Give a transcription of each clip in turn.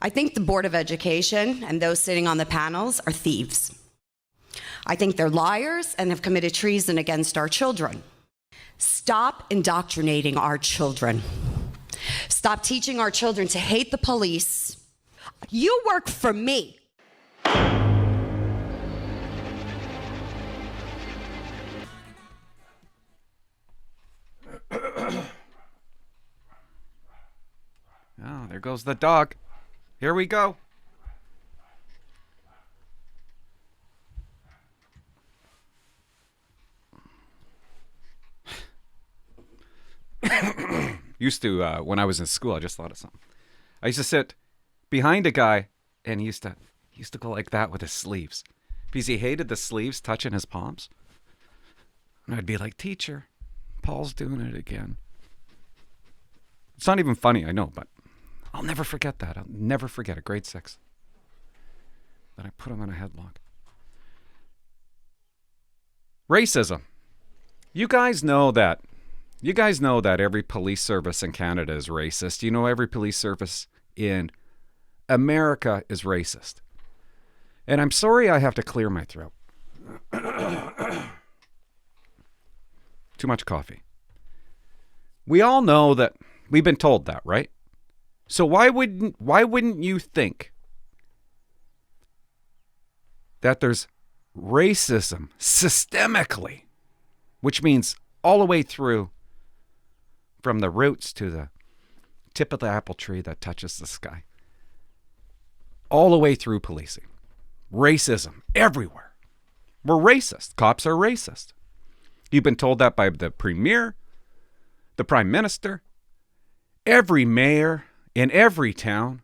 I think the Board of Education and those sitting on the panels are thieves. I think they're liars and have committed treason against our children. Stop indoctrinating our children. Stop teaching our children to hate the police. You work for me. Oh, there goes the dog. Here we go. Used to, when I was in school, I just thought of something. I used to sit behind a guy, and he used to go like that with his sleeves, because he hated the sleeves touching his palms. And I'd be like, "Teacher, Paul's doing it again." It's not even funny, I know, but I'll never forget that. I'll never forget it. Grade 6. That I put him in a headlock. Racism. You guys know that every police service in Canada is racist. You know every police service in America is racist. And I'm sorry I have to clear my throat. Too much coffee. We all know that. We've been told that, right? So why wouldn't you think that there's racism systemically, which means all the way through from the roots to the tip of the apple tree that touches the sky, all the way through policing. Racism everywhere. We're racist. Cops are racist. You've been told that by the premier, the prime minister, every mayor in every town.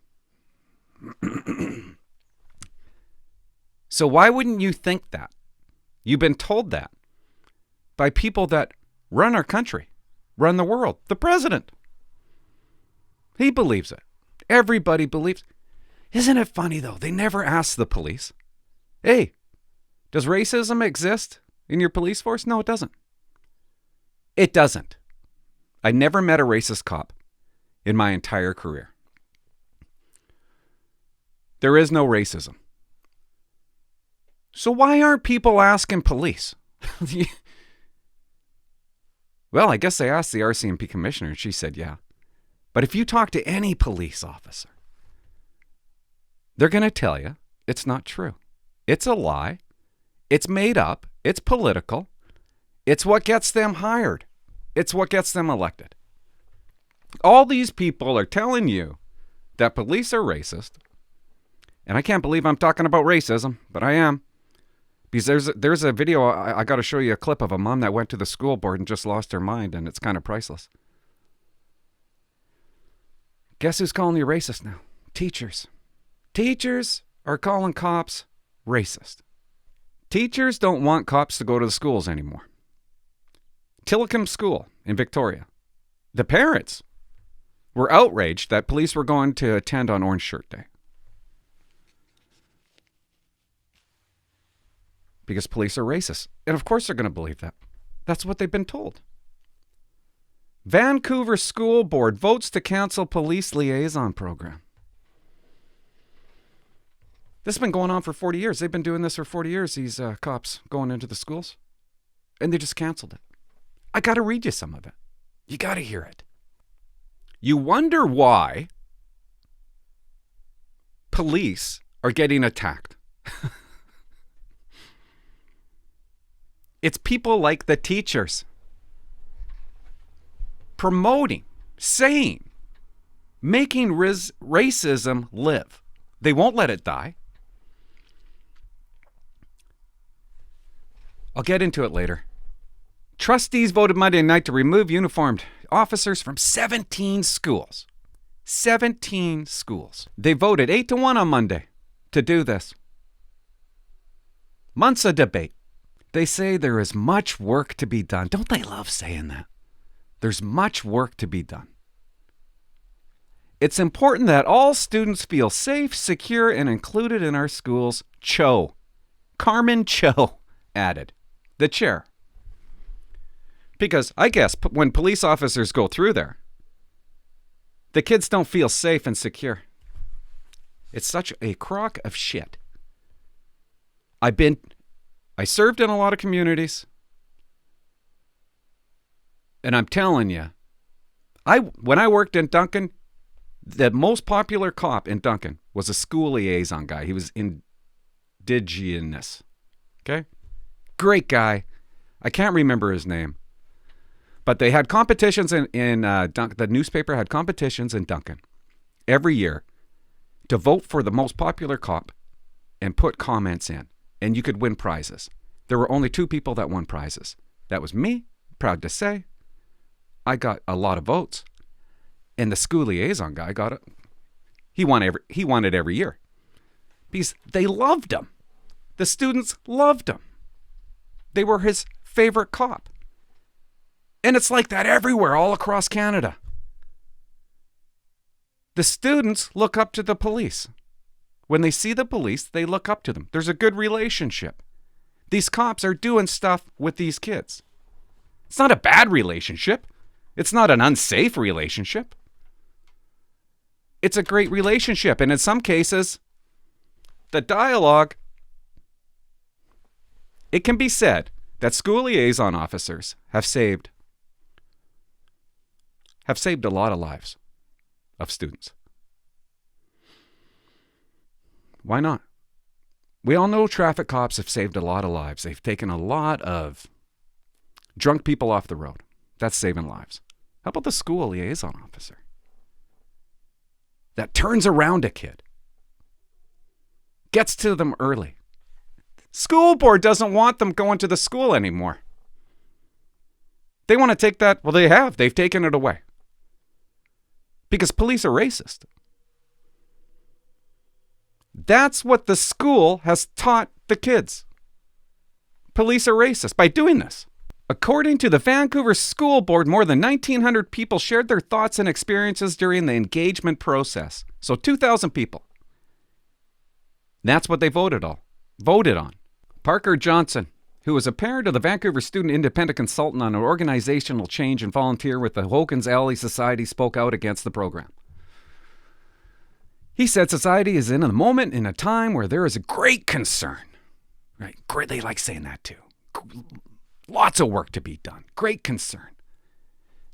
So why wouldn't you think that? You've been told that by people that run our country, run the world. The president. He believes it. Everybody believes. Isn't it funny, though? They never ask the police, "Hey, does racism exist in your police force?" No, it doesn't. It doesn't. I never met a racist cop in my entire career. There is no racism. So why aren't people asking police? Well, I guess they asked the RCMP commissioner, and she said yeah. But if you talk to any police officer, they're going to tell you it's not true. It's a lie. It's made up. It's political. It's what gets them hired. It's what gets them elected. All these people are telling you that police are racist. And I can't believe I'm talking about racism, but I am. Because there's a video, I got to show you a clip of a mom that went to the school board and just lost her mind, and it's kind of priceless. Guess who's calling you racist now? Teachers. Teachers are calling cops racist. Teachers don't want cops to go to the schools anymore. Tillicum School in Victoria. The parents were outraged that police were going to attend on Orange Shirt Day. Because police are racist. And of course they're going to believe that. That's what they've been told. Vancouver School Board votes to cancel police liaison program. This has been going on for 40 years. They've been doing this for 40 years, these cops going into the schools. And they just canceled it. I got to read you some of it. You got to hear it. You wonder why police are getting attacked. It's people like the teachers promoting, saying, making racism live. They won't let it die. I'll get into it later. Trustees voted Monday night to remove uniformed officers from 17 schools. 17 schools. They voted 8-1 on Monday to do this. Months of debate. They say there is much work to be done. Don't they love saying that? There's much work to be done. It's important that all students feel safe, secure, and included in our schools. Carmen Cho added. The chair. Because I guess when police officers go through there, the kids don't feel safe and secure. It's such a crock of shit. I served in a lot of communities. And I'm telling you, when I worked in Duncan, the most popular cop in Duncan was a school liaison guy. He was indigenous. Okay? Great guy. I can't remember his name. But they had competitions in Duncan. The newspaper had competitions in Duncan every year to vote for the most popular cop and put comments in. And you could win prizes. There were only 2 people that won prizes. That was me, proud to say. I got a lot of votes. And the school liaison guy got it. He won it every year. Because they loved him. The students loved him. They were his favorite cop. And it's like that everywhere, all across Canada. The students look up to the police. When they see the police, they look up to them. There's a good relationship. These cops are doing stuff with these kids. It's not a bad relationship. It's not an unsafe relationship. It's a great relationship. And in some cases, the dialogue, it can be said that school liaison officers have saved a lot of lives of students. Why not? We all know traffic cops have saved a lot of lives. They've taken a lot of drunk people off the road. That's saving lives. How about the school liaison officer that turns around a kid, gets to them early? School board doesn't want them going to the school anymore. They want to take that. Well, they have. They've taken it away. Because police are racist. That's what the school has taught the kids. Police are racist by doing this. According to the Vancouver School Board, more than 1,900 people shared their thoughts and experiences during the engagement process. So 2,000 people. That's what they voted on. Parker Johnson, who was a parent of the Vancouver student independent consultant on organizational change and volunteer with the Hogan's Alley Society, spoke out against the program. He said society is in a moment, in a time where there is a great concern. Right? Great, they like saying that too. Lots of work to be done. Great concern.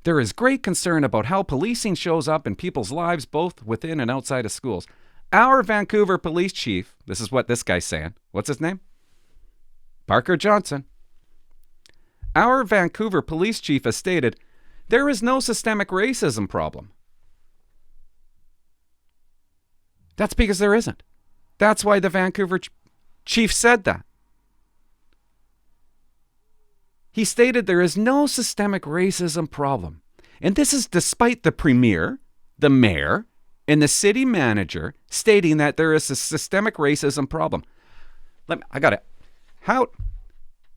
There is great concern about how policing shows up in people's lives, both within and outside of schools. Our Vancouver police chief, this is what this guy's saying. What's his name? Parker Johnson. Our Vancouver police chief has stated, there is no systemic racism problem. That's because there isn't. That's why the Vancouver chief said that. He stated there is no systemic racism problem. And this is despite the premier, the mayor, and the city manager stating that there is a systemic racism problem. I got it. How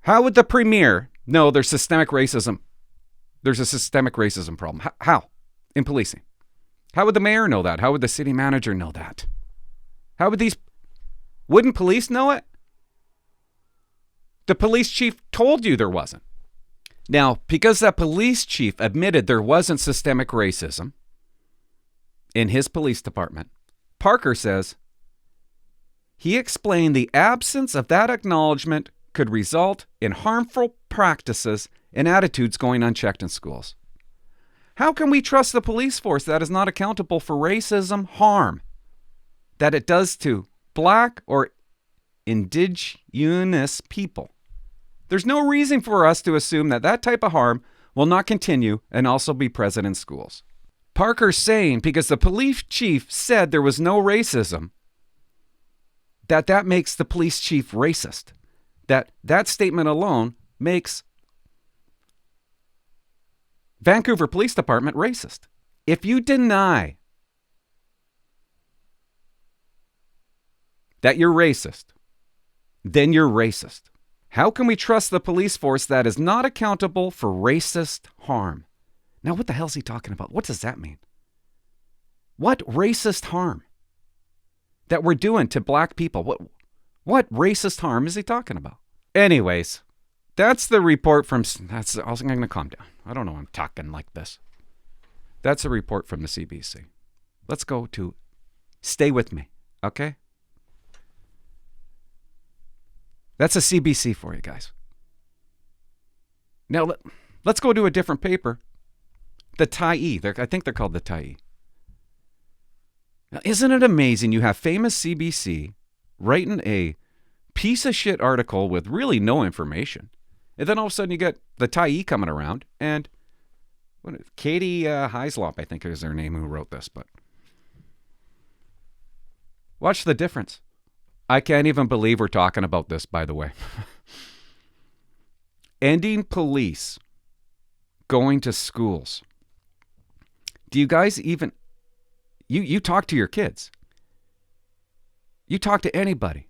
would the premier know there's systemic racism? There's a systemic racism problem. How? In policing. How would the mayor know that? How would the city manager know that? Wouldn't police know it? The police chief told you there wasn't. Now, because that police chief admitted there wasn't systemic racism in his police department, Parker says he explained the absence of that acknowledgement could result in harmful practices and attitudes going unchecked in schools. How can we trust the police force that is not accountable for racism harm that it does to Black or Indigenous people? There's no reason for us to assume that that type of harm will not continue and also be present in schools. Parker's saying because the police chief said there was no racism, that makes the police chief racist. That statement alone makes Vancouver Police Department racist. If you deny that you're racist, then you're racist. How can we trust the police force that is not accountable for racist harm? Now, what the hell is he talking about? What does that mean? What racist harm that we're doing to Black people? What racist harm is he talking about? Anyways, that's the report from... I'm going to calm down. I don't know why I'm talking like this. That's a report from the CBC. Let's go to... Stay with me. Okay? That's a CBC for you guys. Now, let's go to a different paper. The Tyee. I think they're called the Tyee. Now, isn't it amazing you have famous CBC writing a piece of shit article with really no information, and then all of a sudden you get the Tyee coming around, and Katie Heislop, I think is her name, who wrote this, but watch the difference. I can't even believe we're talking about this, by the way. Ending police going to schools. Do you guys even... You talk to your kids. You talk to anybody.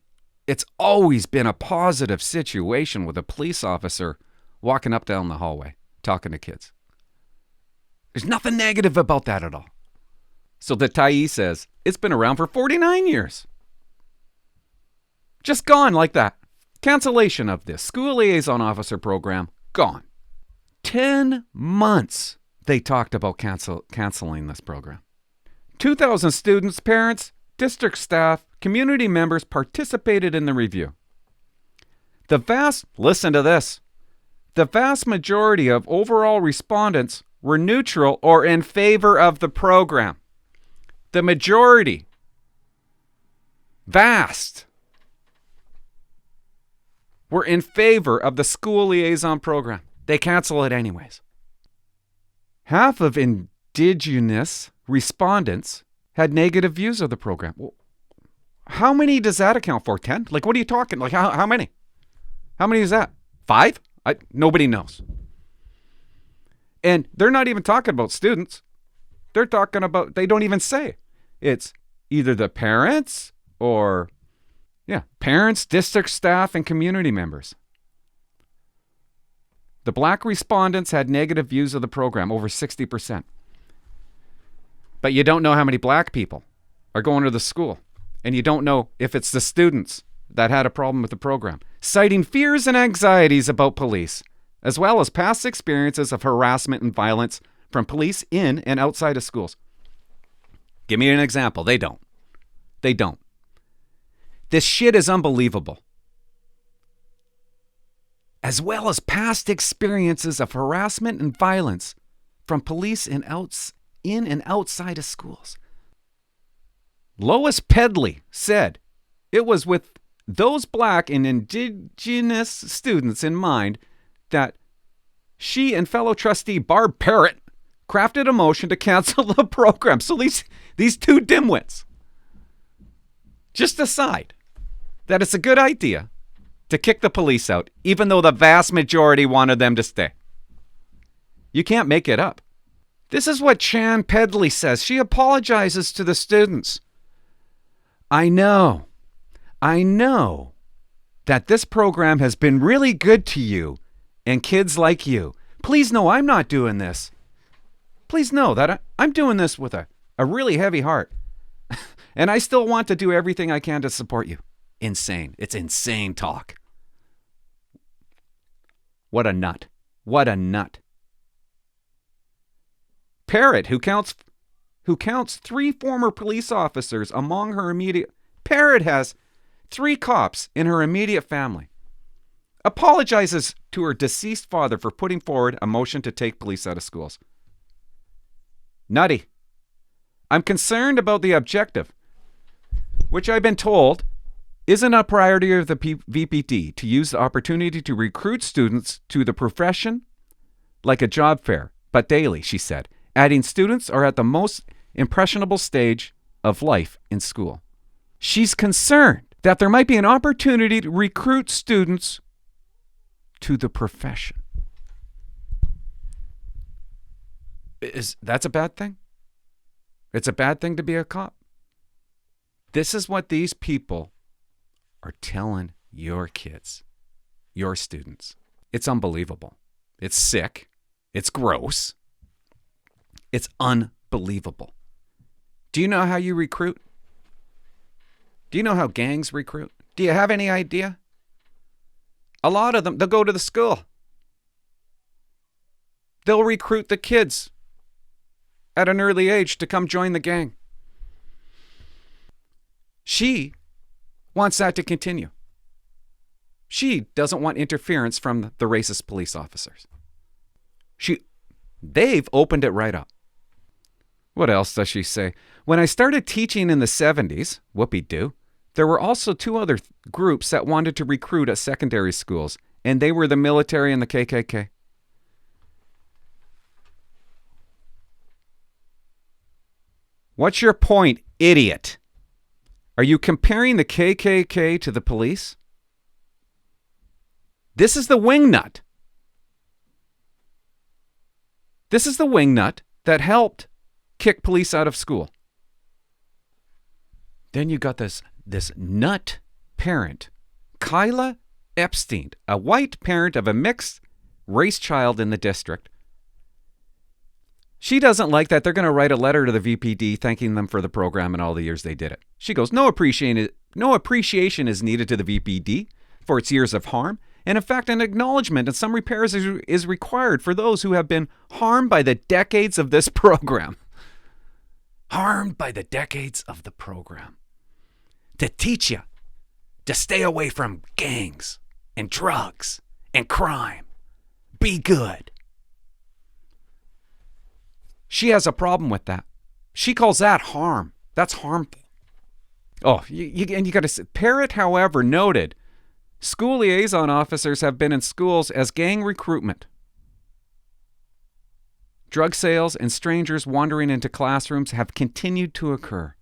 It's always been a positive situation with a police officer walking up down the hallway, talking to kids. There's nothing negative about that at all. So the Tyee says, it's been around for 49 years. Just gone like that. Cancellation of this school liaison officer program, gone. 10 months they talked about canceling this program. 2,000 students, parents, district staff, community members participated in the review. Listen to this, the vast majority of overall respondents were neutral or in favor of the program. The majority. Vast. Were in favor of the school liaison program. They cancel it anyways. Half of Indigenous respondents had negative views of the program. Well, how many does that account for? 10? Like, what are you talking? Like, how many? How many is that? 5? Nobody knows. And they're not even talking about students. They're talking about, they don't even say. It's either the parents or, parents, district staff, and community members. The black respondents had negative views of the program, over 60%. But you don't know how many black people are going to the school. And you don't know if it's the students that had a problem with the program, citing fears and anxieties about police, as well as past experiences of harassment and violence from police in and outside of schools. Give me an example. They don't. They don't. This shit is unbelievable. As well as past experiences of harassment and violence from police in and outside of schools. Lois Pedley said it was with those black and Indigenous students in mind that she and fellow trustee Barb Parrott crafted a motion to cancel the program. So these two dimwits just decide that it's a good idea to kick the police out, even though the vast majority wanted them to stay. You can't make it up. This is what Chan-Pedley says. She apologizes to the students. I know that this program has been really good to you and kids like you. Please know I'm not doing this. Please know that I'm doing this with a really heavy heart. And I still want to do everything I can to support you. Insane. It's insane talk. What a nut. What a nut. Parrott, who counts 3 former police officers among her immediate... Parrott has 3 cops in her immediate family. Apologizes to her deceased father for putting forward a motion to take police out of schools. Nutty. I'm concerned about the objective, which I've been told isn't a priority of the VPD to use the opportunity to recruit students to the profession like a job fair, but daily, she said, adding students are at the most impressionable stage of life in school. She's concerned that there might be an opportunity to recruit students to the profession. That's a bad thing? It's a bad thing to be a cop. This is what these people are telling your kids, your students. It's unbelievable. It's sick. It's gross. It's unbelievable. Do you know how you recruit? Do you know how gangs recruit? Do you have any idea? A lot of them, they'll go to the school. They'll recruit the kids at an early age to come join the gang. She wants that to continue. She doesn't want interference from the racist police officers. They've opened it right up. What else does she say? When I started teaching in the 70s, whoopee-doo, there were also two other groups that wanted to recruit at secondary schools, and they were the military and the KKK. What's your point, idiot? Are you comparing the KKK to the police? This is the wingnut. This is the wingnut that helped kick police out of school. Then you got this nut parent, Kyla Epstein, a white parent of a mixed race child in the district. She doesn't like that they're going to write a letter to the VPD thanking them for the program and all the years they did it. She goes, no appreciation is needed to the VPD for its years of harm. And in fact, an acknowledgement and some repairs is required for those who have been harmed by the decades of this program. Harmed by the decades of the program. To teach you to stay away from gangs and drugs and crime. Be good. She has a problem with that. She calls that harm. That's harmful. Oh, you got to say, Parrott, however, noted, school liaison officers have been in schools as gang recruitment. Drug sales and strangers wandering into classrooms have continued to occur.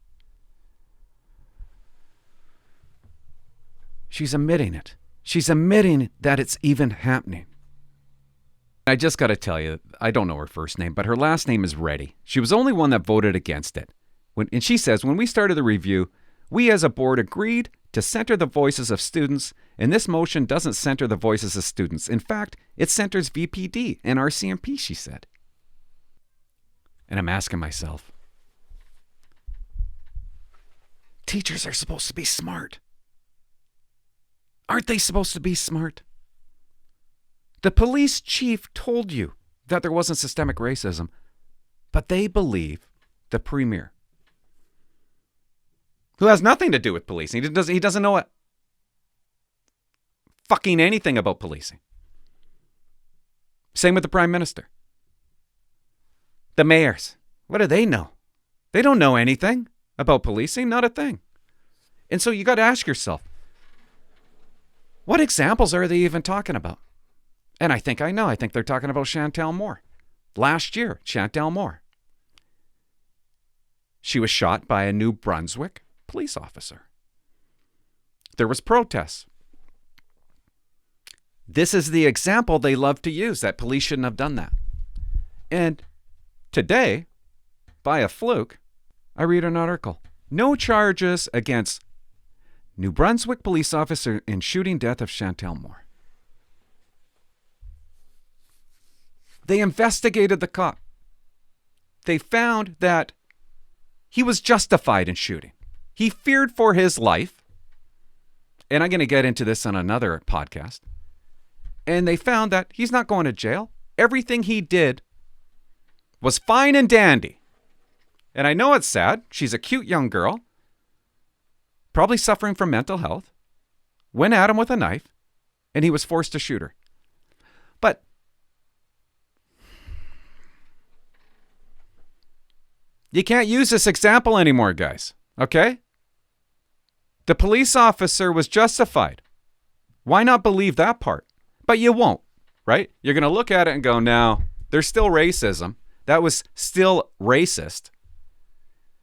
She's admitting it. She's admitting that it's even happening. I just got to tell you, I don't know her first name, but her last name is Reddy. She was the only one that voted against it. And she says, when we started the review, we as a board agreed to center the voices of students, and this motion doesn't center the voices of students. In fact, it centers VPD and RCMP, she said. And I'm asking myself, teachers are supposed to be smart. Aren't they supposed to be smart? The police chief told you that there wasn't systemic racism, but they believe the premier, who has nothing to do with policing. He doesn't know fucking anything about policing. Same with the prime minister. The mayors, what do they know? They don't know anything about policing, not a thing. And so you got to ask yourself, what examples are they even talking about? And I think I know. I think they're talking about Chantal Moore. Last year, Chantal Moore. She was shot by a New Brunswick police officer. There was protests. This is the example they love to use, that police shouldn't have done that. And today, by a fluke, I read an article. No charges against New Brunswick police officer in shooting death of Chantal Moore. They investigated the cop. They found that he was justified in shooting. He feared for his life. And I'm going to get into this on another podcast. And they found that he's not going to jail. Everything he did was fine and dandy. And I know it's sad. She's a cute young girl, probably suffering from mental health, went at him with a knife, and he was forced to shoot her. But you can't use this example anymore, guys. Okay? The police officer was justified. Why not believe that part? But you won't, right? You're going to look at it and go, no, there's still racism. That was still racist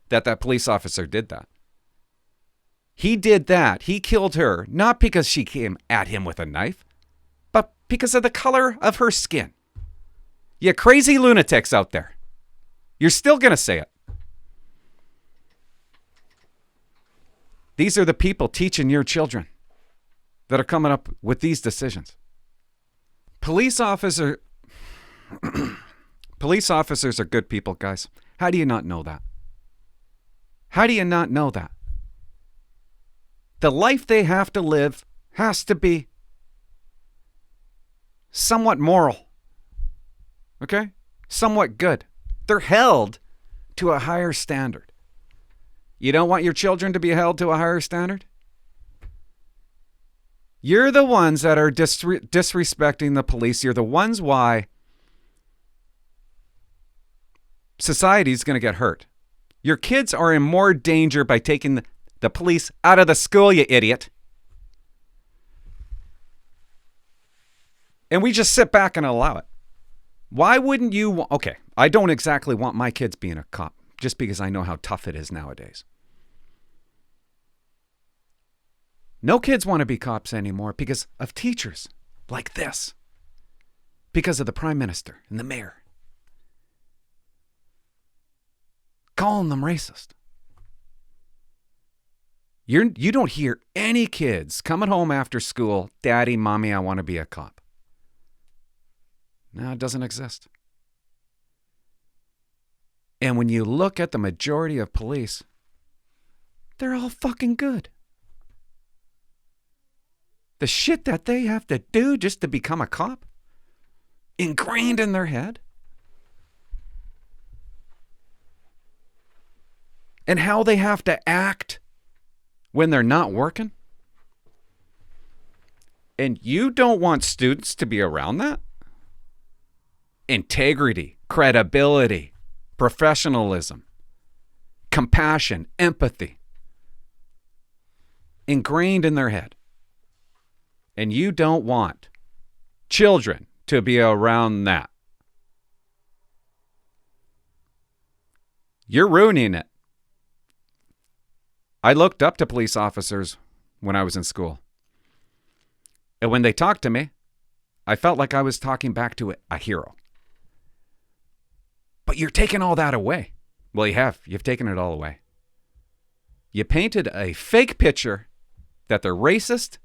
that police officer did that. He did that. He killed her, not because she came at him with a knife, but because of the color of her skin. You crazy lunatics out there. You're still going to say it. These are the people teaching your children that are coming up with these decisions. Police officers are good people, guys. How do you not know that? How do you not know that? The life they have to live has to be somewhat moral. Okay? Somewhat good. They're held to a higher standard. You don't want your children to be held to a higher standard? You're the ones that are disrespecting the police. You're the ones why society's going to get hurt. Your kids are in more danger by taking the police out of the school, you idiot. And we just sit back and allow it. Why wouldn't you? Okay, I don't exactly want my kids being a cop just because I know how tough it is nowadays. No kids want to be cops anymore because of teachers like this. Because of the prime minister and the mayor. Calling them racist. You don't hear any kids coming home after school, Daddy, Mommy, I want to be a cop. No, it doesn't exist. And when you look at the majority of police, they're all fucking good. The shit that they have to do just to become a cop, ingrained in their head. And how they have to act when they're not working. And you don't want students to be around that? Integrity, credibility, professionalism, compassion, empathy. Ingrained in their head. And you don't want children to be around that. You're ruining it. I looked up to police officers when I was in school. And when they talked to me, I felt like I was talking back to a hero. But you're taking all that away. Well, you have. You've taken it all away. You painted a fake picture that they're racist,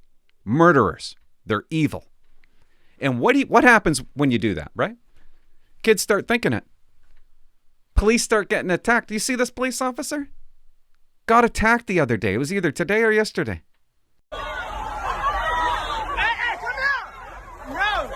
murderers. They're evil. And what happens when you do that, right? Kids start thinking it. Police start getting attacked. Do you see this police officer? Got attacked the other day. It was either today or yesterday. Hey, come out! No!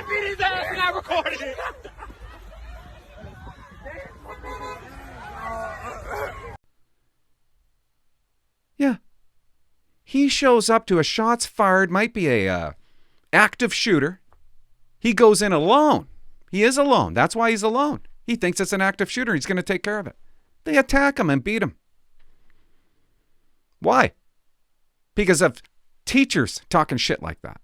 His ass and I recorded it. Yeah. He shows up to a shots fired, might be a active shooter. He goes in alone. He is alone. That's why he's alone. He thinks it's an active shooter. He's going to take care of it. They attack him and beat him. Why? Because of teachers talking shit like that.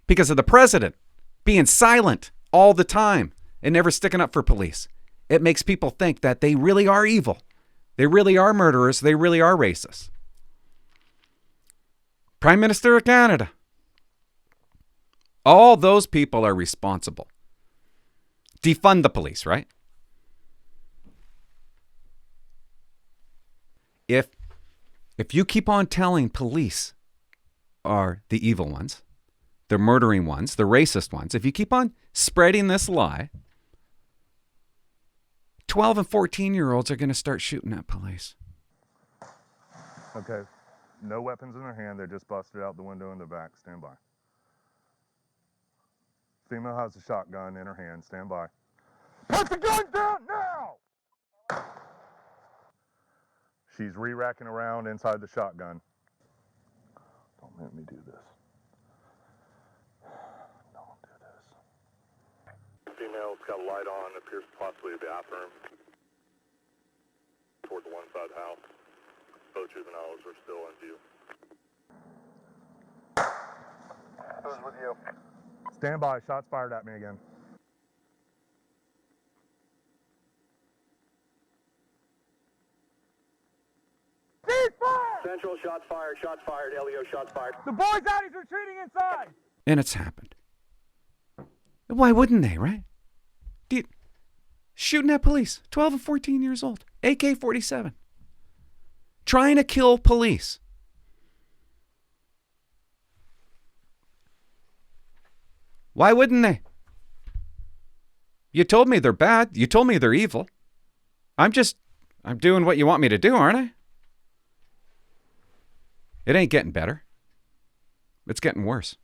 Because of the president being silent all the time and never sticking up for police. It makes people think that they really are evil. They really are murderers. They really are racist. Prime Minister of Canada. All those people are responsible. Defund the police, right? If you keep on telling police are the evil ones, the murdering ones, the racist ones, if you keep on spreading this lie, 12 and 14-year-olds are going to start shooting at police. Okay. No weapons in their hand. They just busted out the window in the back. Stand by. Female has a shotgun in her hand. Stand by. Put the gun down now! She's re-racking around inside the shotgun. Don't make me do this. Don't do this. Female's got a light on. Appears possibly a bathroom. Toward the one side house. Both juveniles are still in view. Who's with you? Stand by. Shots fired at me again. Central, shots fired, LEO, shots fired. The boy's out, he's retreating inside! And it's happened. Why wouldn't they, right? Shooting at police, 12 and 14 years old, AK-47. Trying to kill police. Why wouldn't they? You told me they're bad. You told me they're evil. I'm doing what you want me to do, aren't I? It ain't getting better. It's getting worse.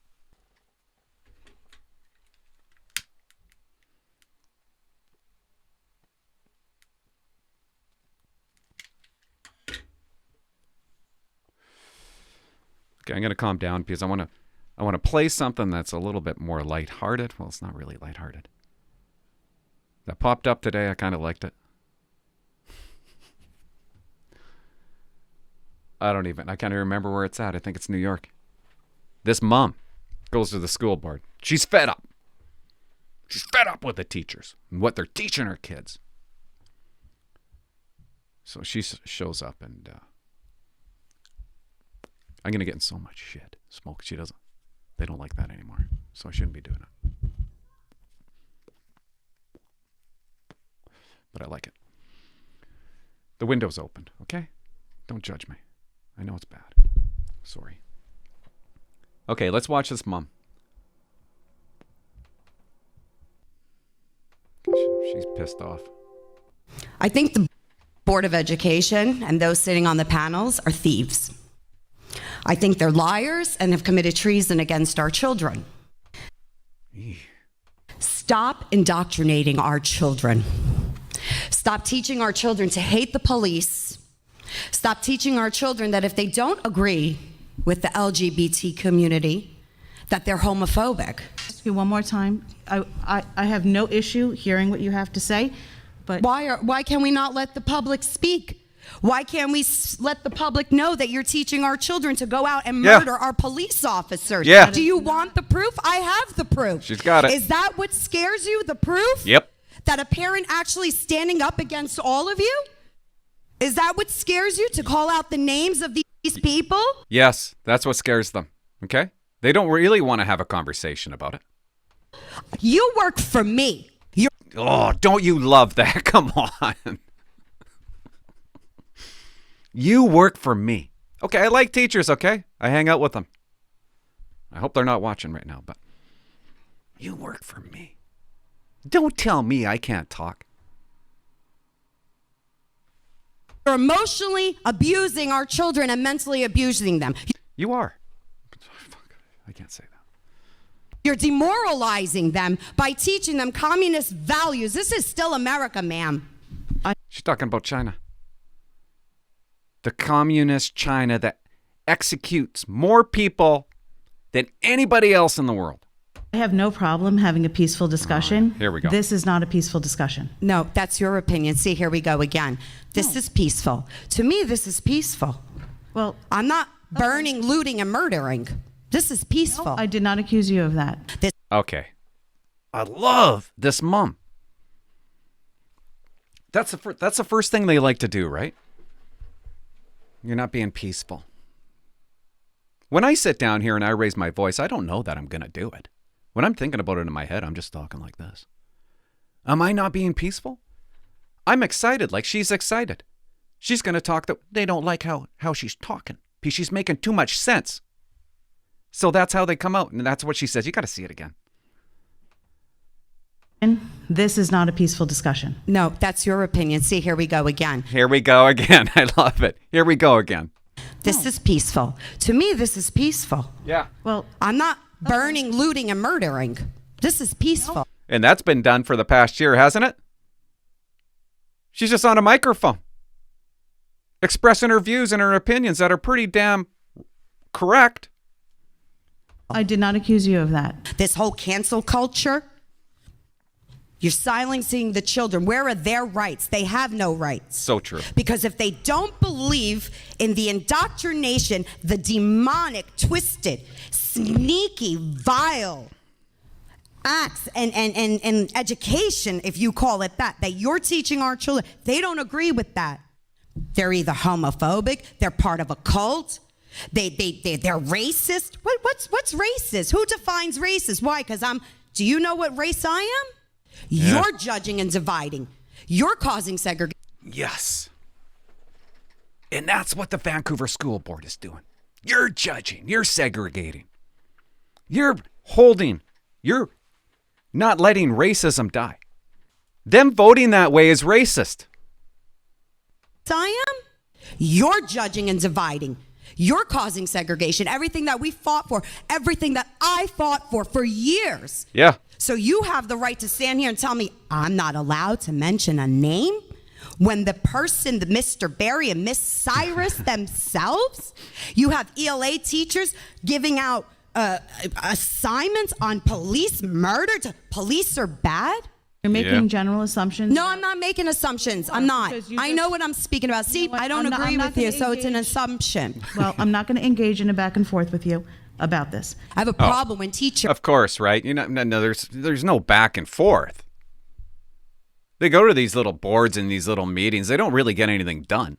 Okay, I'm going to calm down because I want to play something that's a little bit more lighthearted. Well, it's not really lighthearted. That popped up today. I kind of liked it. I can't even remember where it's at. I think it's New York. This mom goes to the school board. She's fed up. She's fed up with the teachers and what they're teaching her kids. So she shows up and I'm going to get in so much shit. Smoke. They don't like that anymore. So I shouldn't be doing it. But I like it. The window's opened, okay? Don't judge me. I know it's bad. Sorry. Okay, let's watch this mom. She's pissed off. I think the Board of Education and those sitting on the panels are thieves. I think they're liars and have committed treason against our children. Stop indoctrinating our children. Stop teaching our children to hate the police. Stop teaching our children that if they don't agree with the LGBT community, that they're homophobic. Ask you one more time. I have no issue hearing what you have to say, but Why can we not let the public speak? Why can't we let the public know that you're teaching our children to go out and murder our police officers? Yeah. Do you want the proof? I have the proof. She's got it. Is that what scares you, the proof? Yep. That a parent actually standing up against all of you? Is that what scares you, to call out the names of these people? Yes, that's what scares them, okay? They don't really want to have a conversation about it. You work for me. Oh, don't you love that? Come on. You work for me. Okay, I like teachers, okay? I hang out with them. I hope they're not watching right now, but you work for me. Don't tell me I can't talk. You're emotionally abusing our children and mentally abusing them. You are. Fuck, I can't say that. You're demoralizing them by teaching them communist values. This is still America, ma'am. She's talking about China. The communist China that executes more people than anybody else in the world. I have no problem having a peaceful discussion. Here we go. This is not a peaceful discussion. No, that's your opinion. See, here we go again. This is peaceful. To me, this is peaceful. Well, I'm not burning, looting, and murdering. This is peaceful. I did not accuse you of that. Okay. I love this mom. That's the first thing they like to do, right? You're not being peaceful. When I sit down here and I raise my voice, I don't know that I'm going to do it. When I'm thinking about it in my head, I'm just talking like this. Am I not being peaceful? I'm excited like she's excited. She's going to talk that they don't like how she's talking because she's making too much sense. So that's how they come out. And that's what she says. You got to see it again. This is not a peaceful discussion. No, that's your opinion. See, here we go again. Here we go again. I love it. Here we go again. This is peaceful. To me, this is peaceful. Yeah. Well, I'm not burning, looting, and murdering. This is peaceful. And that's been done for the past year, hasn't it? She's just on a microphone, expressing her views and her opinions that are pretty damn correct. I did not accuse you of that. This whole cancel culture, you're silencing the children. Where are their rights? They have no rights. So true. Because if they don't believe in the indoctrination, the demonic, twisted, sneaky, vile acts and education, if you call it that you're teaching our children, they don't agree with that. They're either homophobic, they're part of a cult, they're racist. What's racist? Who defines racist? Why? Because do you know what race I am? Yeah. You're judging and dividing. You're causing segregation. Yes. And that's what the Vancouver School Board is doing. You're judging. You're segregating. You're not letting racism die. Them voting that way is racist. I am. You're judging and dividing. You're causing segregation. Everything that we fought for, everything that I fought for years. Yeah. So you have the right to stand here and tell me I'm not allowed to mention a name when the person, the Mr. Barry and Miss Cyrus themselves, you have ELA teachers giving out assignments on police murder. Police are bad. You're making general assumptions. No, I'm not making assumptions. I'm not. Because you I just- know what I'm speaking about. See, You know what? I don't I'm not- agree I'm not with you, gonna so it's an engage. assumption. Well, I'm not going to engage in a back and forth with you about this. I have a problem when teachers. Of course, right? You know, no, there's no back and forth. They go to these little boards and these little meetings. They don't really get anything done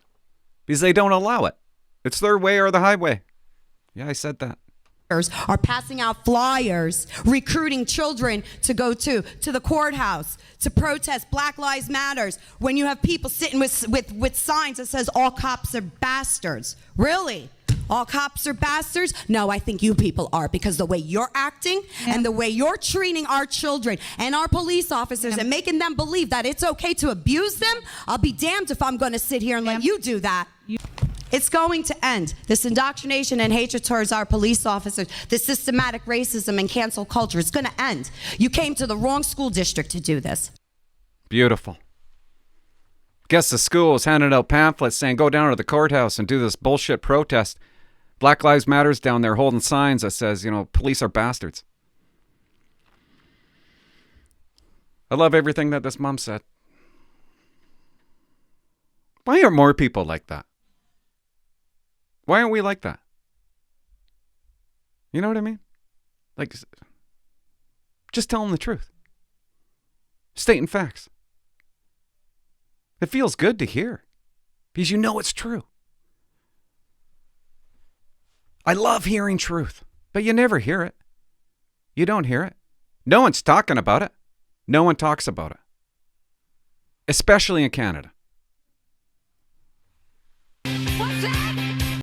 because they don't allow it. It's their way or the highway. Yeah, I said that. Are passing out flyers, recruiting children to go to the courthouse to protest Black Lives Matters when you have people sitting with signs that says all cops are bastards. Really? All cops are bastards? No, I think you people are, because the way you're acting and the way you're treating our children and our police officers and making them believe that it's okay to abuse them, I'll be damned if I'm going to sit here and let you do that. It's going to end. This indoctrination and hatred towards our police officers, this systematic racism and cancel culture, it's going to end. You came to the wrong school district to do this. Beautiful. Guess the school is handing out pamphlets saying go down to the courthouse and do this bullshit protest. Black Lives Matters down there holding signs that says, police are bastards. I love everything that this mom said. Why aren't more people like that? Why aren't we like that? You know what I mean? Like, just tell them the truth. Stating facts. It feels good to hear because you know it's true. I love hearing truth, but you never hear it. You don't hear it. No one's talking about it. No one talks about it. Especially in Canada.